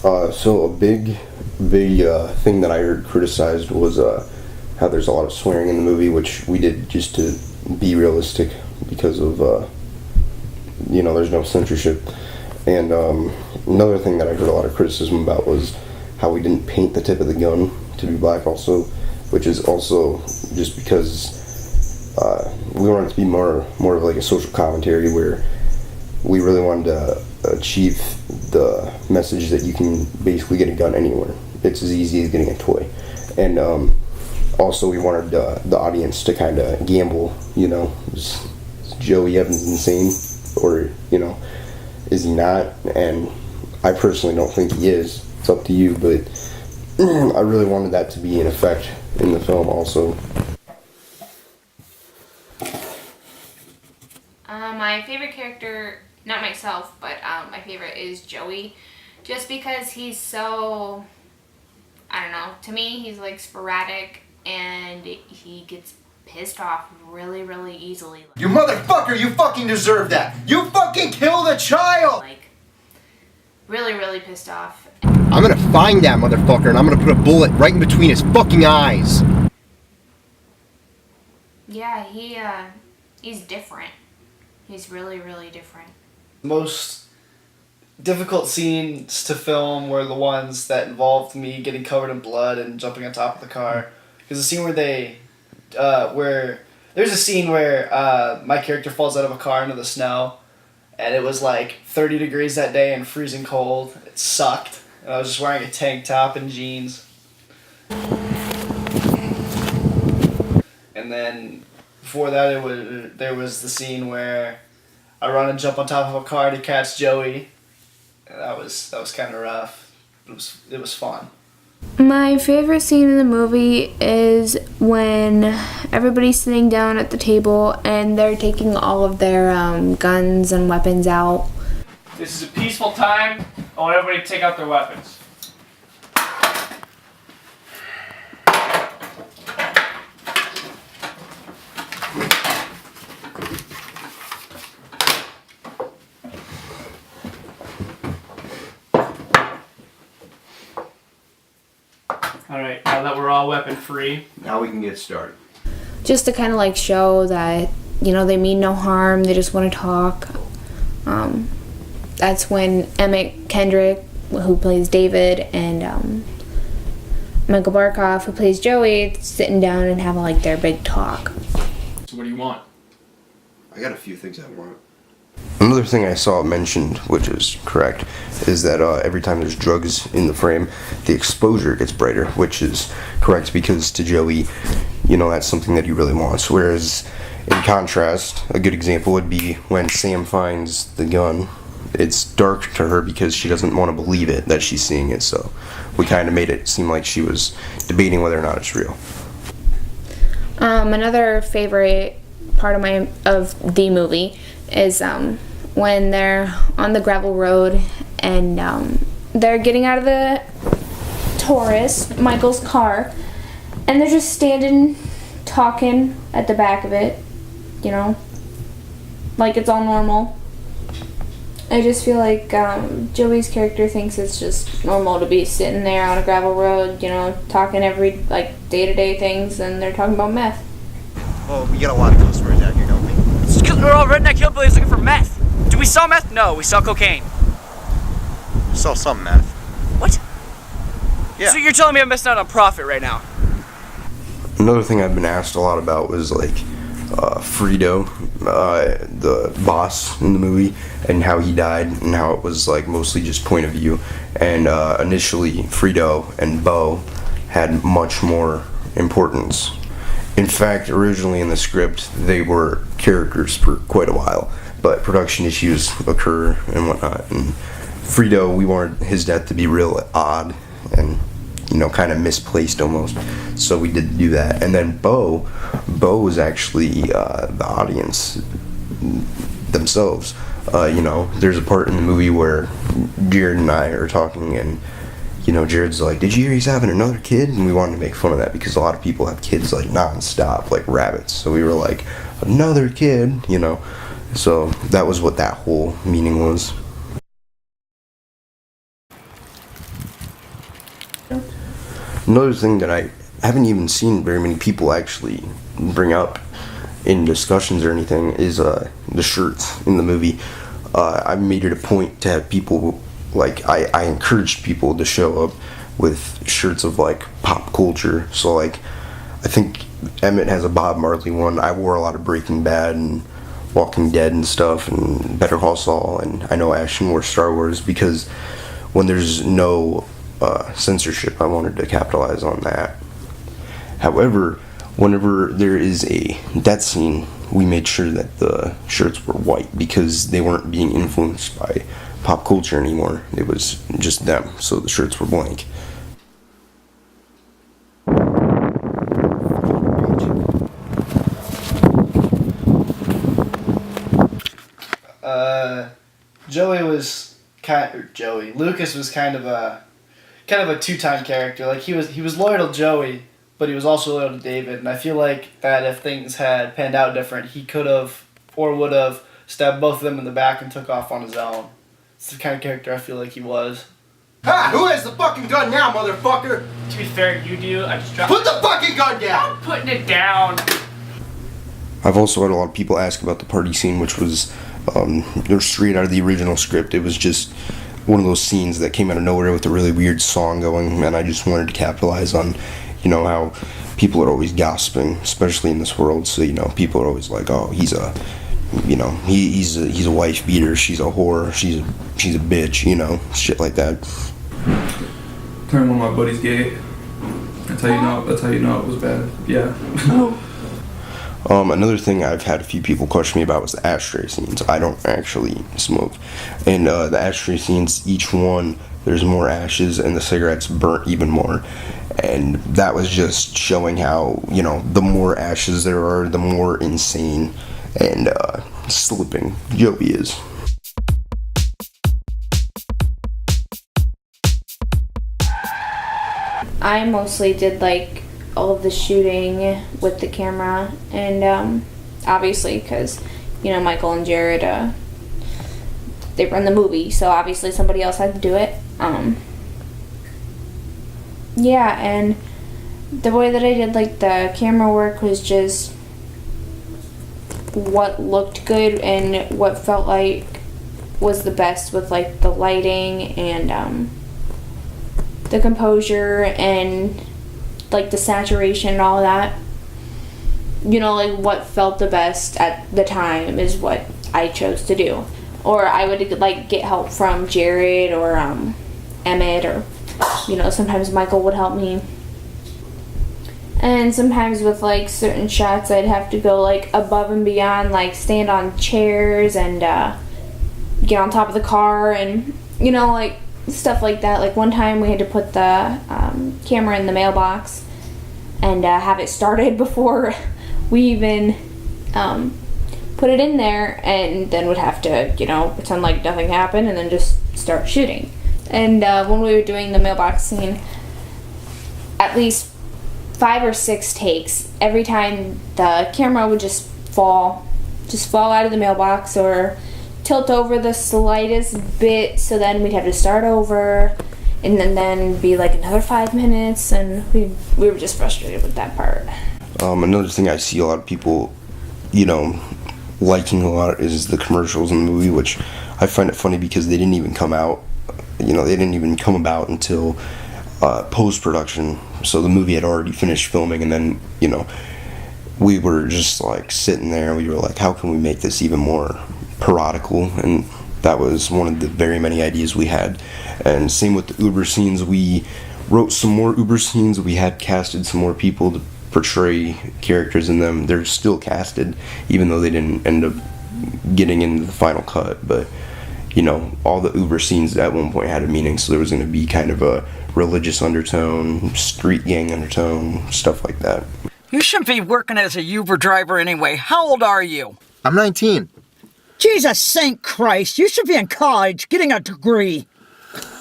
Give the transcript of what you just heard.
So a big thing that I heard criticized was how there's a lot of swearing in the movie, which we did just to be realistic because of there's no censorship. And another thing that I heard a lot of criticism about was how we didn't paint the tip of the gun to be black also, which is also just because we wanted it to be more of like a social commentary where we really wanted to achieve the message that you can basically get a gun anywhere. It's as easy as getting a toy. And also we wanted the audience to kind of gamble, is Joey Evans insane, or is he not? And I personally don't think he is. It's up to you, but I really wanted that to be in effect in the film also. My favorite character, not myself, but my favorite is Joey, just because he's so, I don't know, to me he's like sporadic and he gets pissed off really, really easily. You motherfucker, you fucking deserve that! You fucking killed a child! Like, really, really pissed off. I'm gonna find that motherfucker and I'm gonna put a bullet right in between his fucking eyes! Yeah, he's different. He's really, really different. Most difficult scenes to film were the ones that involved me getting covered in blood and jumping on top of the car. Because the scene where there's a scene where my character falls out of a car into the snow, and it was like 30 degrees that day and freezing cold. It sucked. And I was just wearing a tank top and jeans. And then before that, there was the scene where I run and jump on top of a car to catch Joey. And that was kind of rough. It was fun. My favorite scene in the movie is when everybody's sitting down at the table and they're taking all of their guns and weapons out. This is a peaceful time. I want everybody to take out their weapons. Alright, now that we're all weapon free, Now we can get started. Just to kind of like show that, they mean no harm, they just want to talk. That's when Emmett Kendrick, who plays David, and Michael Barkoff, who plays Joey, sitting down and having like their big talk. so what do you want? I got a few things I want. Another thing I saw mentioned, which is correct, is that every time there's drugs in the frame, the exposure gets brighter, which is correct because to Joey, that's something that he really wants. Whereas, in contrast, a good example would be when Sam finds the gun. It's dark to her because she doesn't want to believe it that she's seeing it, so we kind of made it seem like she was debating whether or not it's real. Another favorite part of the movie is when they're on the gravel road and they're getting out of the Taurus, Michael's car, and they're just standing talking at the back of it, like it's all normal. I just feel like Joey's character thinks it's just normal to be sitting there on a gravel road, talking every day-to-day things, and they're talking about meth. Oh, we get a lot of customers out here, don't we? It's because we're all redneck hillbillies looking for meth. Do we sell meth? No, we sell cocaine. Sell some meth. What? Yeah. So you're telling me I'm missing out on profit right now? Another thing I've been asked a lot about was Frito, the boss in the movie, and how he died and how it was mostly just point of view. And initially Frito and Bo had much more importance. In fact, originally in the script they were characters for quite a while, but production issues occur and whatnot. And Frito, we wanted his death to be real odd and kind of misplaced almost, so we did do that. And then Bo was actually the audience themselves. There's a part in the movie where Jared and I are talking, and Jared's like, "Did you hear he's having another kid?" And we wanted to make fun of that because a lot of people have kids non-stop, like rabbits. So we were like, "Another kid," So that was what that whole meaning was. Another thing that I haven't even seen very many people actually bring up in discussions or anything is the shirts in the movie. I made it a point to have people, like, I encouraged people to show up with shirts of, like, pop culture. So, like, I think Emmett has a Bob Marley one. I wore a lot of Breaking Bad and Walking Dead and stuff, and Better Call Saul, and I know Ashton wore Star Wars, because when there's no censorship, I wanted to capitalize on that. However, whenever there is a death scene, we made sure that the shirts were white, because they weren't being influenced by pop culture anymore. It was just them, so the shirts were blank. Lucas was kind of a two-time character. Like he was loyal to Joey, but he was also loyal to David. And I feel like that if things had panned out different, he could have or would have stabbed both of them in the back and took off on his own. It's the kind of character I feel like he was. Ha! Who has the fucking gun now, motherfucker? To be fair, you do. I just dropped. Put the fucking gun down! I'm putting it down. I've also had a lot of people ask about the party scene, which was they're straight out of the original script. It was just one of those scenes that came out of nowhere with a really weird song going, and I just wanted to capitalize on, you know, how people are always gossiping, especially in this world. So, you know, people are always like, oh, he's a wife beater, she's a whore, she's a bitch, you know, shit like that. Turn one of my buddies gay. That's how you know it was bad. Yeah. Another thing I've had a few people question me about was the ashtray scenes. I don't actually smoke. And the ashtray scenes, each one, there's more ashes and the cigarettes burnt even more. And that was just showing how, you know, the more ashes there are, the more insane and slipping Joey is. I mostly did like all of the shooting with the camera, and obviously because, you know, Michael and Jared, they run the movie, so obviously somebody else had to do it. Yeah, and the way that I did like the camera work was just what looked good and what felt like was the best, with like the lighting and the composure and like the saturation and all that. You know, like what felt the best at the time is what I chose to do. Or I would like get help from Jared or Emmett, or, you know, sometimes Michael would help me. And sometimes with like certain shots I'd have to go like above and beyond, like stand on chairs and get on top of the car and, you know, like stuff like that. Like one time we had to put the camera in the mailbox and have it started before we even put it in there, and then would have to, you know, pretend like nothing happened and then just start shooting. And when we were doing the mailbox scene, at least 5 or 6 takes, every time the camera would just fall out of the mailbox or tilt over the slightest bit, so then we'd have to start over and then be like another 5 minutes, and we were just frustrated with that part. Another thing I see a lot of people, you know, liking a lot is the commercials in the movie, which I find it funny because they didn't even come out, you know, they didn't even come about until post-production. So the movie had already finished filming, and then, you know, we were just like sitting there and we were like, how can we make this even more parodical? And that was one of the very many ideas we had. And same with the Uber scenes, we wrote some more Uber scenes, we had casted some more people to portray characters in them. They're still casted, even though they didn't end up getting into the final cut. But, you know, all the Uber scenes at one point had a meaning, so there was going to be kind of a religious undertone, street gang undertone, stuff like that. You shouldn't be working as a Uber driver anyway. How old are you? I'm 19. Jesus Saint Christ, you should be in college getting a degree.